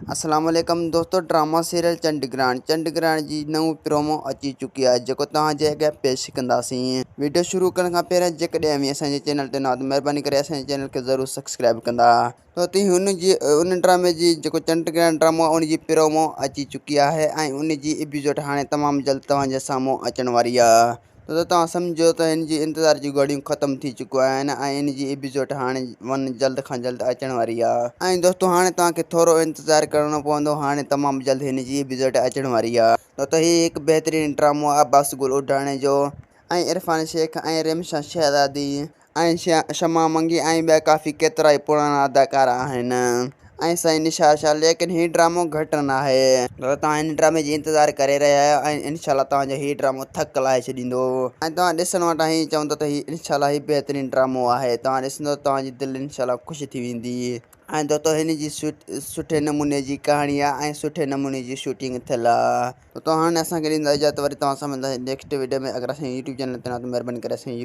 अस्सलाम वालेकुम दोस्तों। ड्रामा सीरियल चंडग्राण जी नई प्रोमो अची चुकी है जो तव्हांजे अॻियां पेश कंदासीं। वीडियो शुरू करण खां पहिरियों जेकॾहिं अवी असांजे चैनल ते न आहियो त महिरबानी करे असांजे चैनल खे ज़रूर सब्सक्राइब कंदा। तो उन ड्रामे जी जो चंडग्राण ड्रामो उन जी प्रोमो अची चुकी है ऐं उन जी एपिसोड हाणे तमामु जल्द तव्हांजे साम्हूं अचण वारी आहे। तो तव्हां सम्झो त हिन जी इंतज़ार जी घड़ियूं ख़त्म थी चुकियूं आहिनि ऐं इन जी एपिसोड हाणे जल्द खां जल्द अचण वारी आहे। ऐं दोस्तों हाणे तव्हांखे थोरो इंतज़ारु करिणो पवंदो, हाणे तमामु जल्द हिन जी एपिसोड अचण वारी आहे। त हीउ हिकु बहितरीनु ड्रामो आहे अब्बास गुल उडाणे जो ऐं इरफान शेख ऐं रिमशा शहज़ादी ऐं शमा मंगी ऐं ॿिया काफ़ी केतिरा ई पुराणा अदाकार आहिनि ऐं साईं निशा शाह। लेकिन हीउ ड्रामो घटि न आहे। तव्हां हिन ड्रामे जी इंतज़ारु करे रहिया आहियो ऐं इनशाला तव्हांजो हीउ ड्रामो थक लाहे छॾींदो ऐं तव्हां ॾिसण वटां ई चवंदो त हीउ इनशाला हीउ बहितरीनु ड्रामो आहे। तव्हां ॾिसंदो तव्हांजी दिलि इनशाला ख़ुशि थी वेंदी। ऐं दोस्तों हिन जी सुठे नमूने जी कहाणी आहे ऐं सुठे नमूने जी शूटिंग थियल आहे। त तव्हां हाणे असांखे ॾींदा इजाज़त, वरी तव्हां सां मिलंदासीं नेक्स्ट वीडियो में। अगरि असांजे यूट्यूब चैनल ते न आहियो त महिरबानी करे असांजे